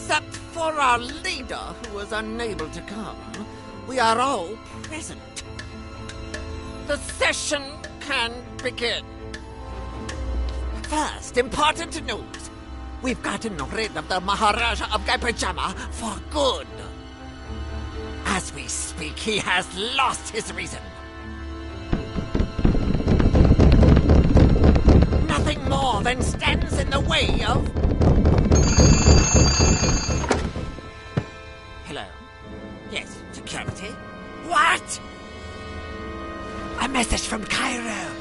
Except for our leader, who was unable to come, we are all present. The session can begin. First, important news. We've gotten rid of the Maharaja of kuIFJe for good. As we speak, he has lost his reason. Nothing more than stands in the way of... Hello? Yes, security? What? A message from Cairo.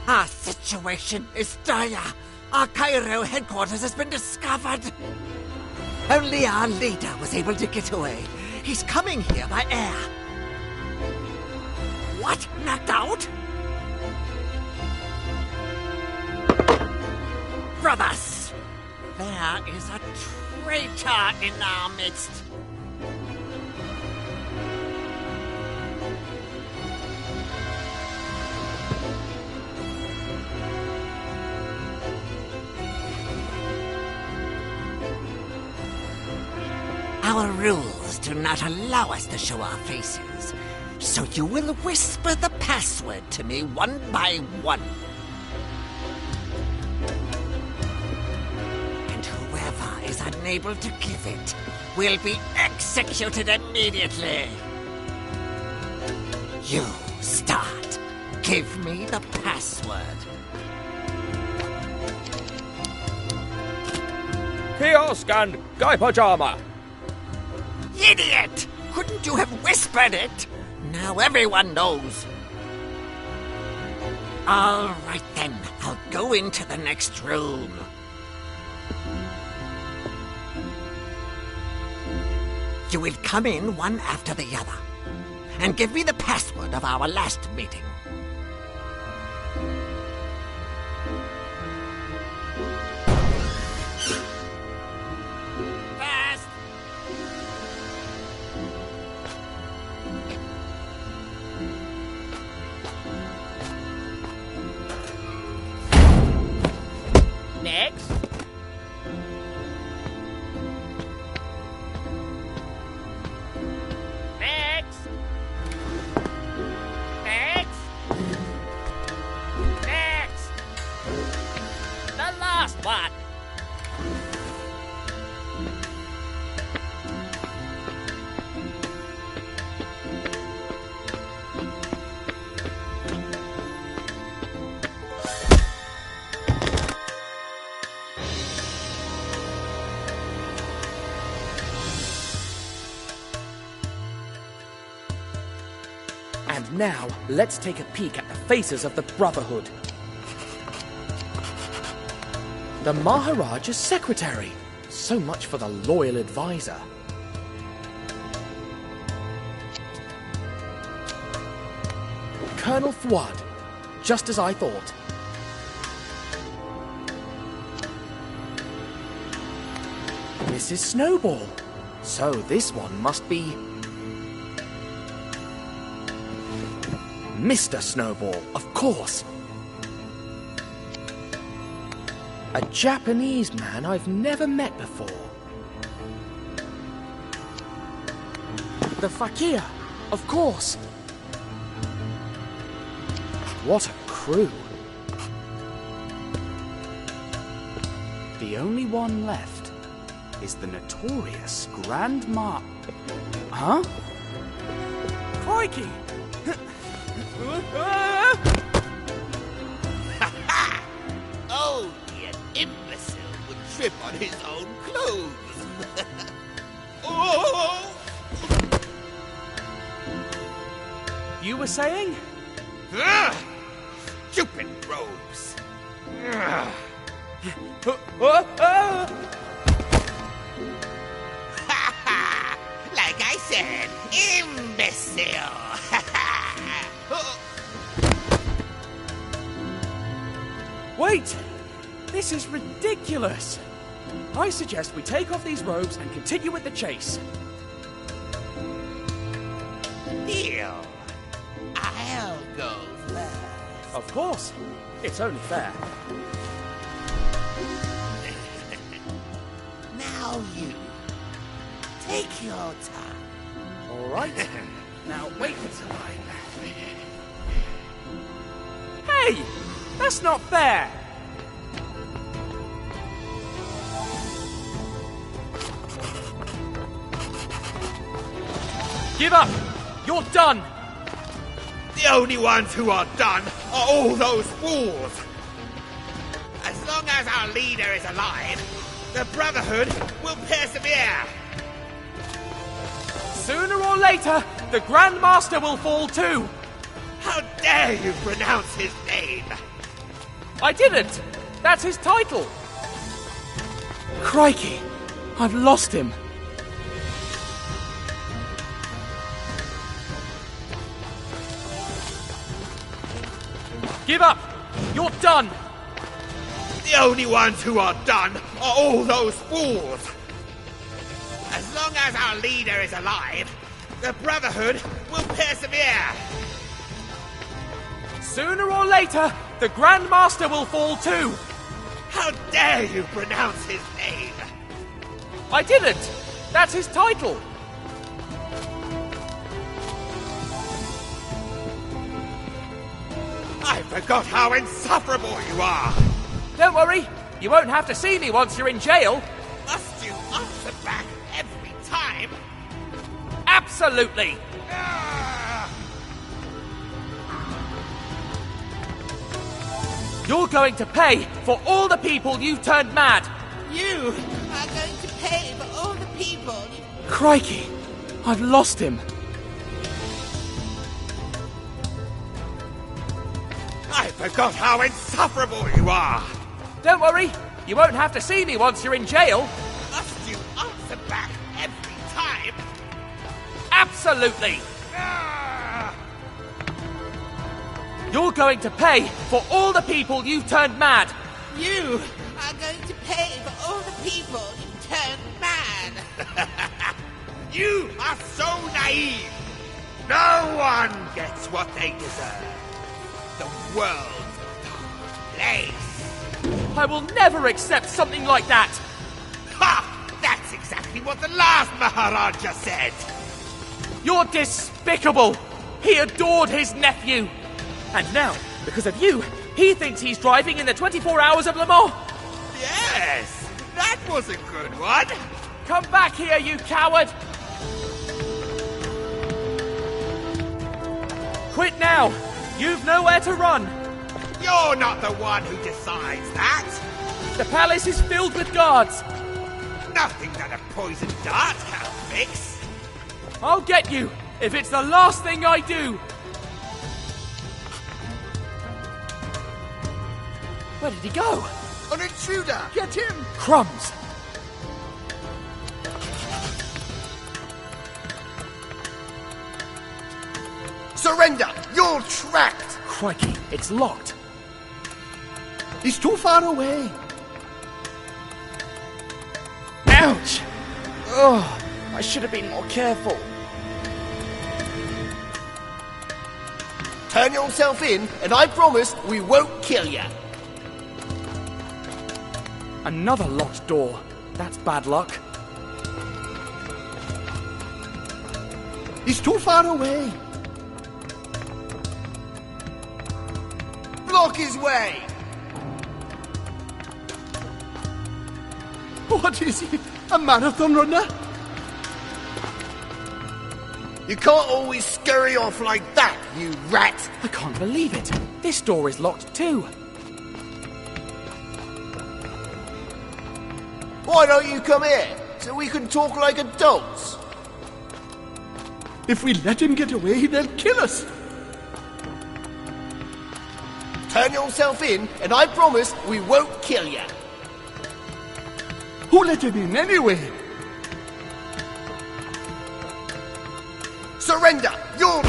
Our situation is dire. Our Cairo headquarters has been discovered. Only our leader was able to get away. He's coming here by air. What? Knocked out? Brothers, there is a traitor in our midst. Our rules do not allow us to show our faces, so you will whisper the password to me one by one. And whoever is unable to give it will be executed immediately. You start. Give me the password. Kiosk and kuIFJe. Idiot! Couldn't you have whispered it? Now everyone knows. All right then, I'll go into the next room. You will come in one after the other, and give me the password of our last meeting. Next. Next. Next. Next. The last one. And now, let's take a peek at the faces of the Brotherhood. The Maharaja's secretary. So much for the loyal advisor. Colonel Fuad. Just as I thought. Mrs. Snowball. So this one must be... Mr. Snowball, of course. A Japanese man I've never met before. The Fakir, of course. What a crew. The only one left is the notorious Grandma... Huh? Crikey! Oh, the imbecile would trip on his own clothes. Oh! You were saying? Stupid robes. Like I said, imbecile. Wait! This is ridiculous! I suggest we take off these robes and continue with the chase. Deal. I'll go first. Of course. It's only fair. all you. Take your time. All right. Now, wait until Hey! That's not fair! Give up! You're done! The only ones who are done are all those fools. As long as our leader is alive, the Brotherhood will persevere. Sooner or later, the Grand Master will fall too! How dare you pronounce his name? I didn't! That's his title! Crikey! I've lost him! Give up! You're done! The only ones who are done are all those fools. As long as our leader is alive, the Brotherhood will persevere. Sooner or later, the Grand Master will fall too! How dare you pronounce his name? I didn't! That's his title! I forgot how insufferable you are. Don't worry, you won't have to see me once you're in jail. Must you answer back every time? Absolutely! Ah! You're going to pay for all the people you've turned mad! You are going to pay for all the people you... Crikey! I've lost him! I forgot how insufferable you are. Don't worry, you won't have to see me once you're in jail. Must you answer back every time? Absolutely! Ah! You're going to pay for all the people you've turned mad! You are going to pay for all the people you turned mad. You are so naive. No one gets what they deserve. The world's a dark place. I will never accept something like that! Ha! That's exactly what the last Maharaja said. You're despicable! He adored his nephew! And now, because of you, he thinks he's driving in the 24 Hours of Le Mans! Yes, that was a good one. Come back here, you coward! Quit now! You've nowhere to run! You're not the one who decides that. The palace is filled with guards! Nothing that a poison dart can't fix. I'll get you, if it's the last thing I do! Where did he go? An intruder! Get him! Crumbs! Surrender! You're trapped! Crikey, it's locked. He's too far away. Ouch! Oh, I should have been more careful. Turn yourself in, and I promise we won't kill you. Another locked door. That's bad luck. He's too far away. Block his way. What is he? A marathon runner? You can't always scurry off like that, you rat. I can't believe it. This door is locked too. Why don't you come here, so we can talk like adults? If we let him get away, they'll kill us. Turn yourself in, and I promise we won't kill you. Who let him in anyway? Surrender! You're...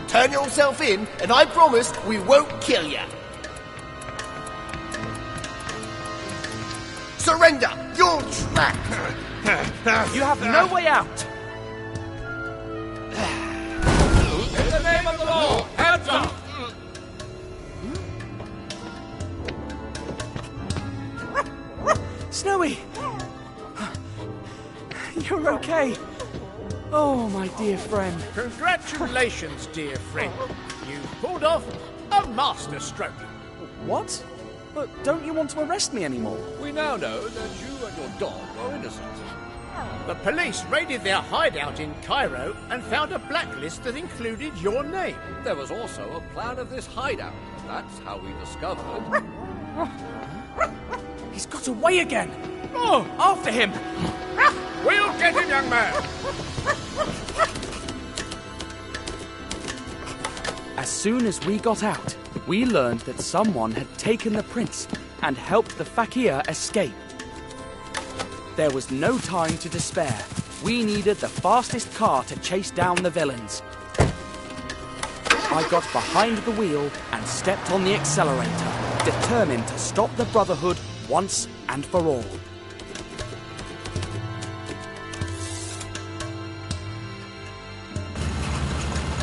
Turn yourself in, and I promise we won't kill you. Surrender! You're trapped! You have no way out. In the name of the law, hands up! Snowy! You're okay. Oh, my dear friend. Congratulations, dear friend. You pulled off a masterstroke. What? But don't you want to arrest me anymore? We now know that you and your dog are innocent. The police raided their hideout in Cairo and found a blacklist that included your name. There was also a plan of this hideout. That's how we discovered. He's got away again. Oh, after him. We'll get him, young man. As soon as we got out, we learned that someone had taken the prince and helped the fakir escape. There was no time to despair. We needed the fastest car to chase down the villains. I got behind the wheel and stepped on the accelerator, determined to stop the Brotherhood once and for all.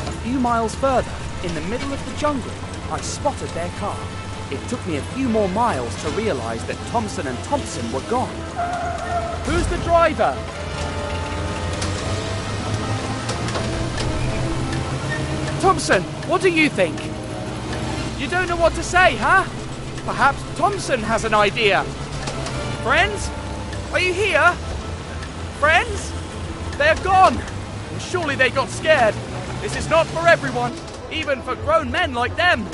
A few miles further, in the middle of the jungle, I spotted their car. It took me a few more miles to realise that Thompson and Thompson were gone. Who's the driver? Thompson, what do you think? You don't know what to say, huh? Perhaps Thompson has an idea. Friends? Are you here? Friends? They're gone. Surely they got scared. This is not for everyone, even for grown men like them.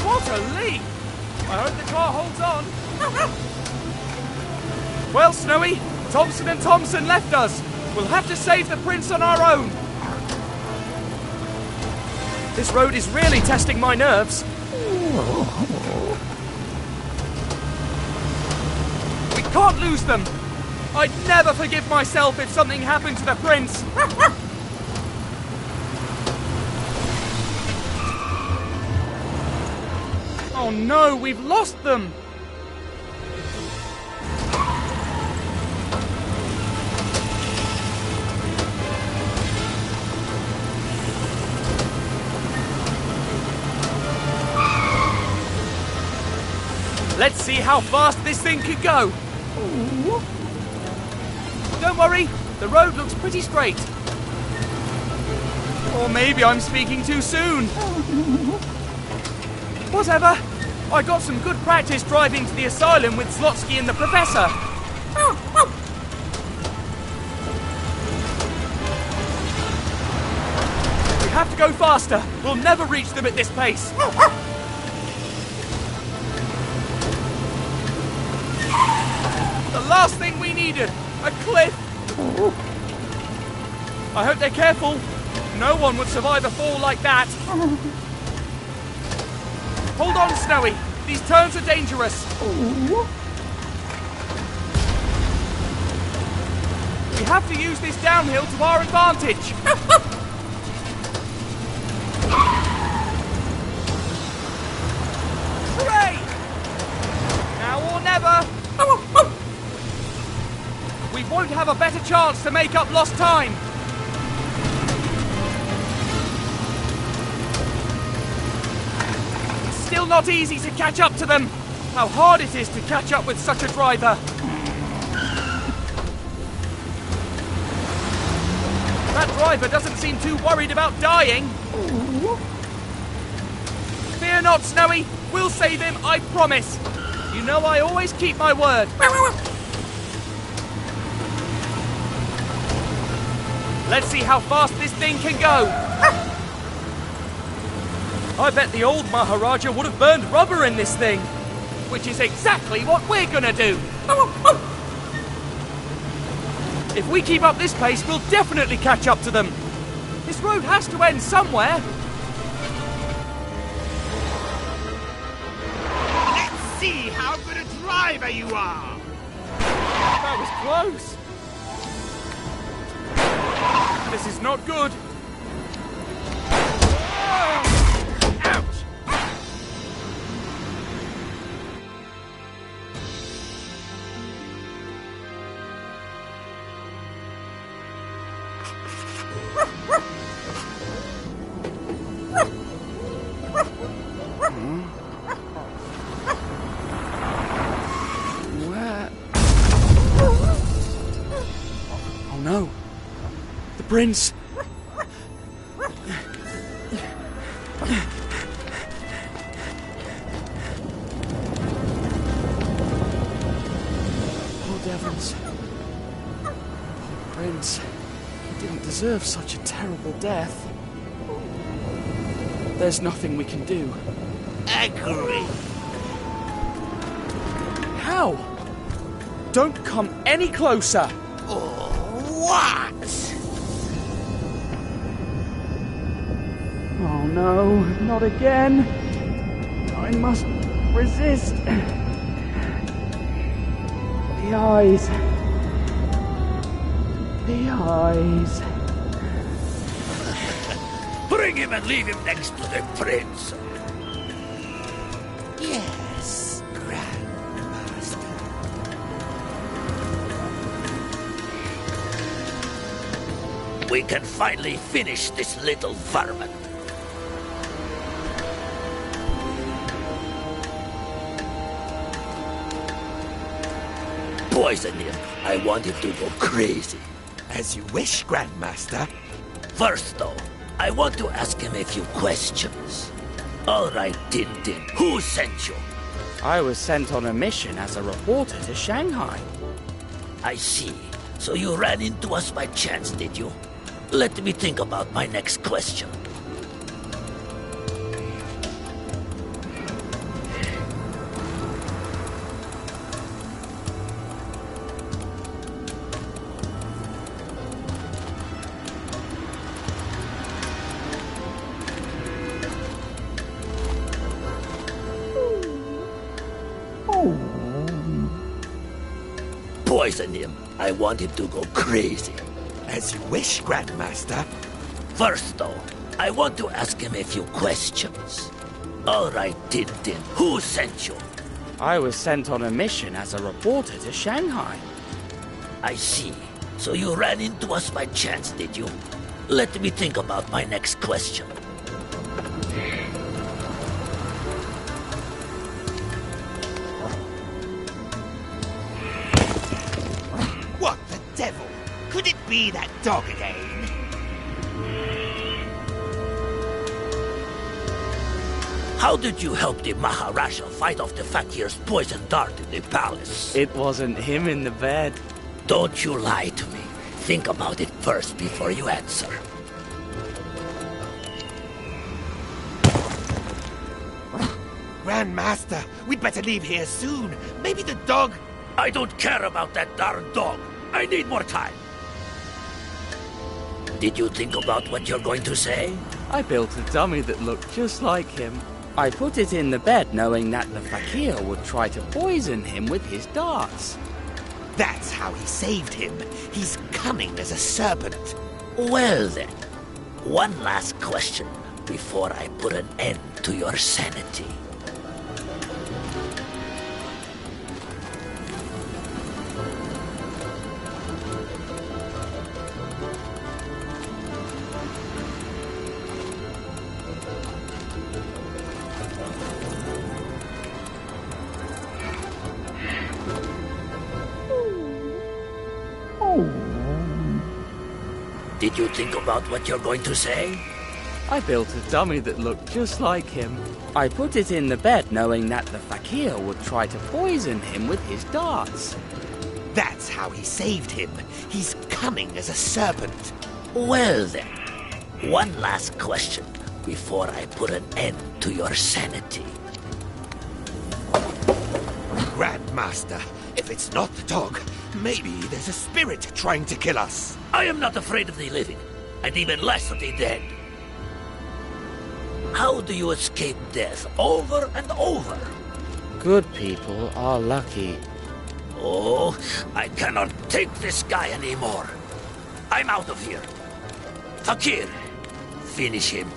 What a leap! I hope the car holds on. Well, Snowy, Thompson and Thompson left us. We'll have to save the prince on our own. This road is really testing my nerves. We can't lose them. I'd never forgive myself if something happened to the prince. Oh no, we've lost them! Let's see how fast this thing could go. Don't worry, the road looks pretty straight. Or maybe I'm speaking too soon. Whatever. I got some good practice driving to the asylum with Slotsky and the Professor. We have to go faster. We'll never reach them at this pace. The last thing we needed, a cliff. I hope they're careful. No one would survive a fall like that. Hold on, Snowy. These turns are dangerous. We have to use this downhill to our advantage. Hooray! Now or never. We won't have a better chance to make up lost time. Still not easy to catch up to them. How hard it is to catch up with such a driver. That driver doesn't seem too worried about dying. Fear not, Snowy. We'll save him, I promise. You know I always keep my word. Let's see how fast this thing can go. I bet the old Maharaja would have burned rubber in this thing. Which is exactly what we're gonna do. If we keep up this pace, we'll definitely catch up to them. This road has to end somewhere. Let's see how good a driver you are. That was close. This is not good. Ouch! Prince. Poor Devils. Poor Prince. He didn't deserve such a terrible death. There's nothing we can do. Agree. How? Don't come any closer! What? Oh no, not again. I must resist. The eyes. The eyes. Bring him and leave him next to the prince. Yes, Grandmaster. We can finally finish this little varmint. Poison him. I want him to go crazy. As you wish, Grandmaster. First, though, I want to ask him a few questions. All right, Tintin, who sent you? I was sent on a mission as a reporter to Shanghai. I see. So you ran into us by chance, did you? Let me think about my next question. Poison him. I want him to go crazy. As you wish, Grandmaster. First, though, I want to ask him a few questions. All right, Tintin, who sent you? I was sent on a mission as a reporter to Shanghai. I see. So you ran into us by chance, did you? Let me think about my next question. What the devil? Could it be that dog again? How did you help the Maharaja fight off the fakir's poison dart in the palace? It wasn't him in the bed. Don't you lie to me. Think about it first before you answer. Grandmaster, we'd better leave here soon. Maybe the dog... I don't care about that darn dog. I need more time. Did you think about what you're going to say? I built a dummy that looked just like him. I put it in the bed knowing that the fakir would try to poison him with his darts. That's how he saved him. He's cunning as a serpent. Well then, one last question before I put an end to your sanity. Did you think about what you're going to say? I built a dummy that looked just like him. I put it in the bed knowing that the fakir would try to poison him with his darts. That's how he saved him. He's cunning as a serpent. Well then, one last question before I put an end to your sanity. Grandmaster, if it's not the dog, maybe there's a spirit trying to kill us. I am not afraid of the living, and even less of the dead. How do you escape death over and over? Good people are lucky. Oh, I cannot take this guy anymore. I'm out of here. Fakir, finish him.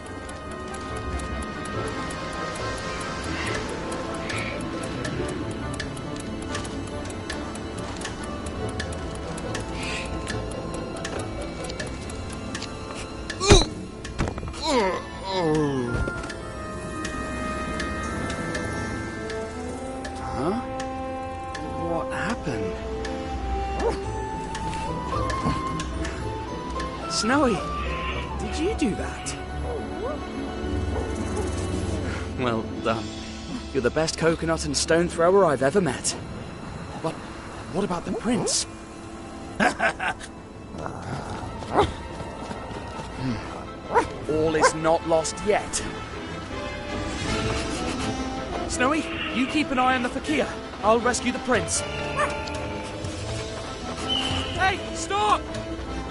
Huh? What happened? Snowy, did you do that? Well done. You're the best coconut and stone thrower I've ever met. But what about the prince? All is not lost yet. Snowy, you keep an eye on the fakir. I'll rescue the prince. Hey, stop!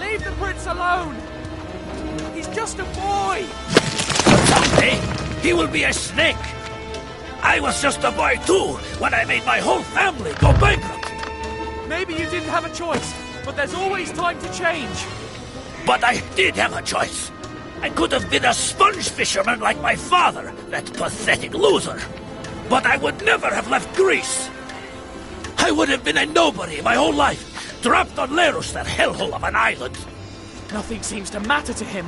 Leave the prince alone! He's just a boy! Someday, he will be a snake! I was just a boy too, when I made my whole family go bankrupt! Maybe you didn't have a choice, but there's always time to change. But I did have a choice. I could have been a sponge fisherman like my father, that pathetic loser. But I would never have left Greece. I would have been a nobody my whole life, trapped on Lerus, that hellhole of an island. Nothing seems to matter to him.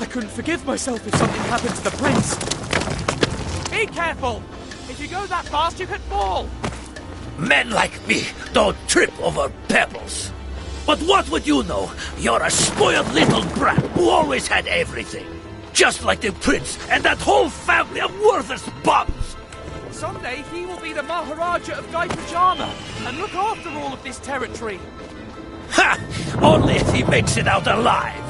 I couldn't forgive myself if something happened to the prince. Be careful! If you go that fast, you could fall! Men like me don't trip over pebbles. But what would you know? You're a spoiled little brat who always had everything. Just like the prince and that whole family of worthless bums. Someday he will be the Maharaja of Guy Pajama and look after all of this territory. Ha! Only if he makes it out alive.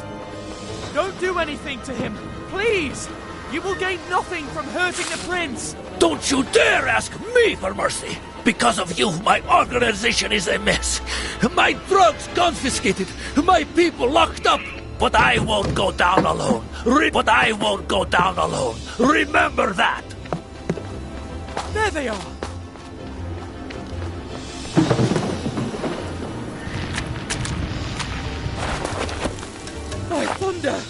Don't do anything to him, please! You will gain nothing from hurting the prince! Don't you dare ask me for mercy! Because of you, my organization is a mess. My drugs confiscated, my people locked up. But I won't go down alone. But I won't go down alone. Remember that! There they are! By thunder!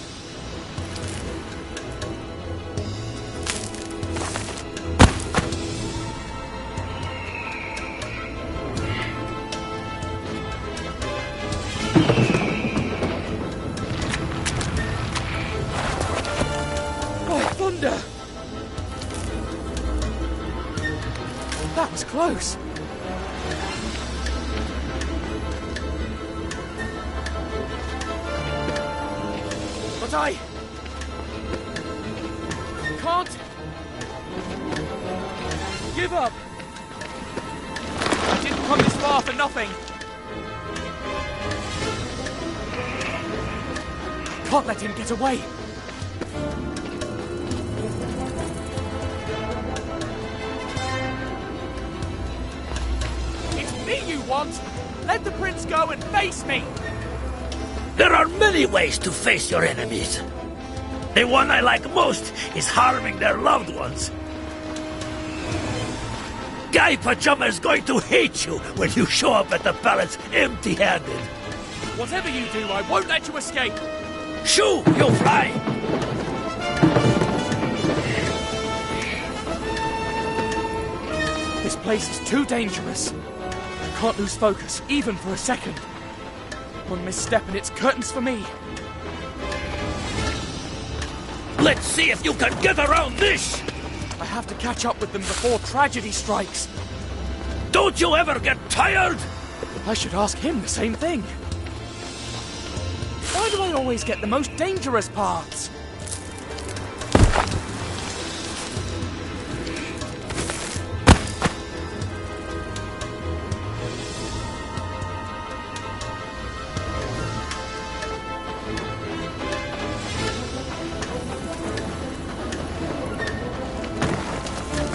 By thunder! That was close. But I can't give up. I didn't come this far for nothing. Can't let him get away. It's me you want. Let the prince go and face me. There are many ways to face your enemies. The one I like most is harming their loved ones. Guy Pajama is going to hate you when you show up at the palace empty-handed. Whatever you do, I won't let you escape. Shoo, you fly! This place is too dangerous. I can't lose focus, even for a second. One misstep and it's curtains for me. Let's see if you can get around this! I have to catch up with them before tragedy strikes. Don't you ever get tired? I should ask him the same thing. Why do I always get the most dangerous parts?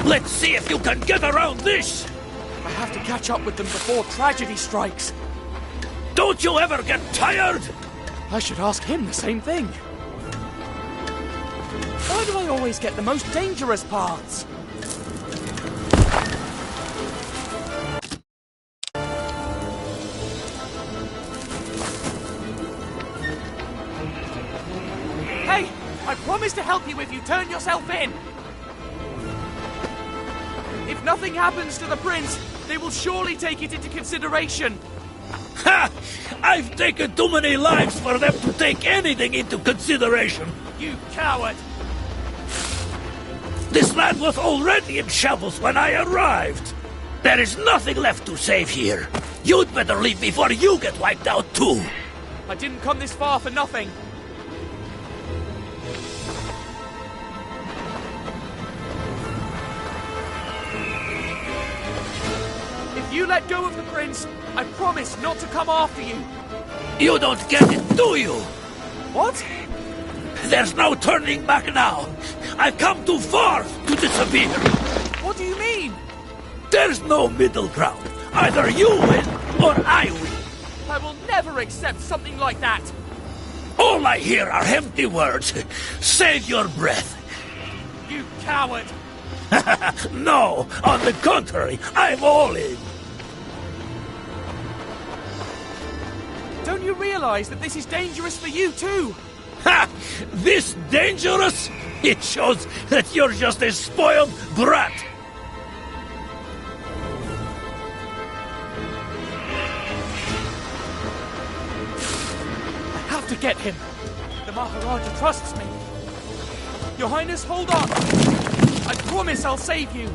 Let's see if you can get around this! I have to catch up with them before tragedy strikes. Don't you ever get tired? I should ask him the same thing. Why do I always get the most dangerous parts? Hey! I promise to help you if you turn yourself in! If nothing happens to the prince, they will surely take it into consideration. Ha! I've taken too many lives for them to take anything into consideration. You coward! This land was already in shambles when I arrived. There is nothing left to save here. You'd better leave before you get wiped out too. I didn't come this far for nothing. If you let go of the prince, I promise not to come after you. You don't get it, do you? What? There's no turning back now. I've come too far to disappear. What do you mean? There's no middle ground. Either you win or I win. I will never accept something like that. All I hear are empty words. Save your breath. You coward. No, on the contrary, I'm all in. Don't you realize that this is dangerous for you too? Ha! This dangerous? It shows that you're just a spoiled brat. I have to get him. The Maharaja trusts me. Your Highness, hold on. I promise I'll save you.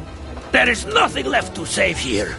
There is nothing left to save here.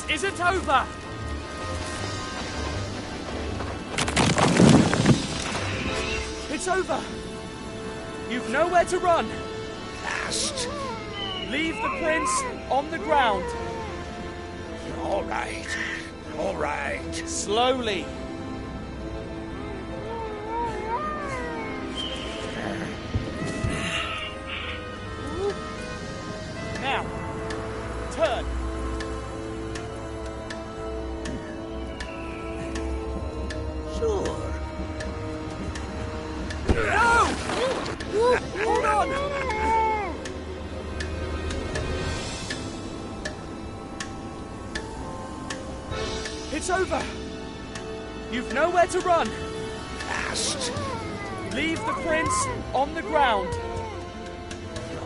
Isn't over! It's over! You've nowhere to run! Last. Leave the prince on the ground. All right. All right. Slowly. Now, turn. Sure. No! Hold on! It's over. You've nowhere to run. Last. Leave the prince on the ground.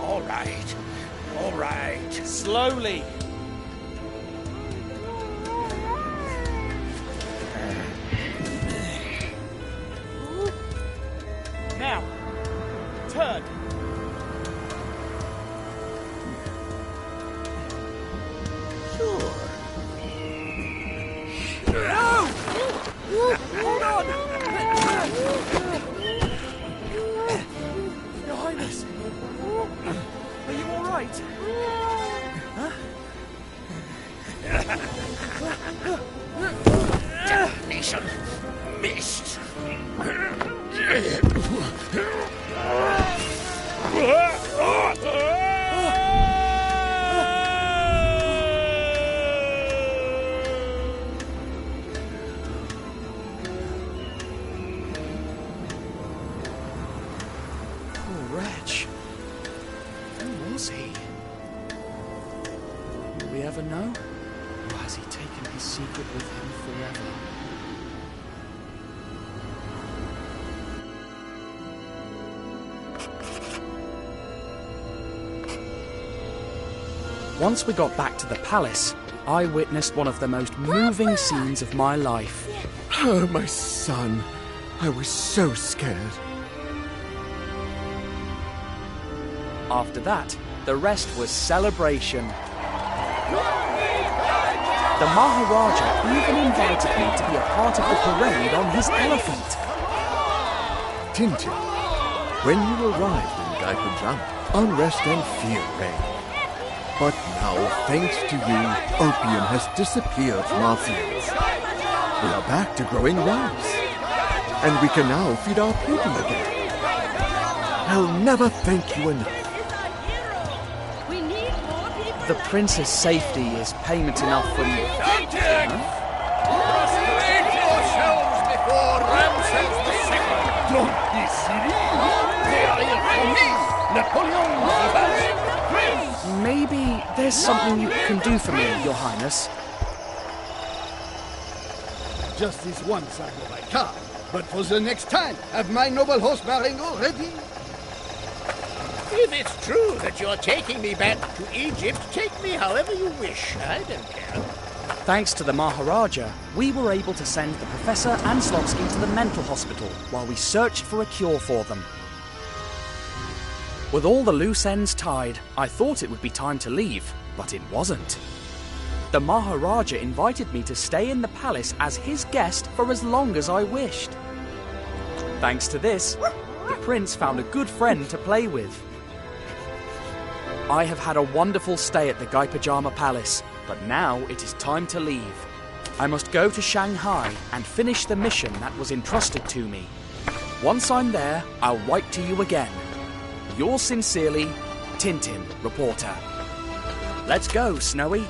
All right. All right. Slowly. Now, turn. Sure. No! Hold on! Your Highness, are you all right? Damnation. Missed. Poor wretch. Who was he? Will we ever know? Or has he taken his secret with him forever? Once we got back to the palace, I witnessed one of the most moving scenes of my life. Oh, my son. I was so scared. After that, the rest was celebration. The Maharaja even invited me to be a part of the parade on his elephant. Tintin, when you arrived in Gaipajama, unrest and fear reigned. But now, thanks to you, opium has disappeared from our fields. We are back to growing rice. And we can now feed our people again. I'll never thank you enough. The prince's safety is payment enough for me. Prostrate yourselves before Ramses II. Don't be silly. They are here for me, Napoleon the Prince. Maybe there's there something you can do for me, Your Highness? Just this once I go by car, but for the next time, have my noble horse Marengo ready? If it's true that you're taking me back to Egypt, take me however you wish. I don't care. Thanks to the Maharaja, we were able to send the Professor and Slotsky to the mental hospital while we searched for a cure for them. With all the loose ends tied, I thought it would be time to leave, but it wasn't. The Maharaja invited me to stay in the palace as his guest for as long as I wished. Thanks to this, the prince found a good friend to play with. I have had a wonderful stay at the Guy Pajama Palace, but now it is time to leave. I must go to Shanghai and finish the mission that was entrusted to me. Once I'm there, I'll write to you again. Yours sincerely, Tintin, reporter. Let's go, Snowy.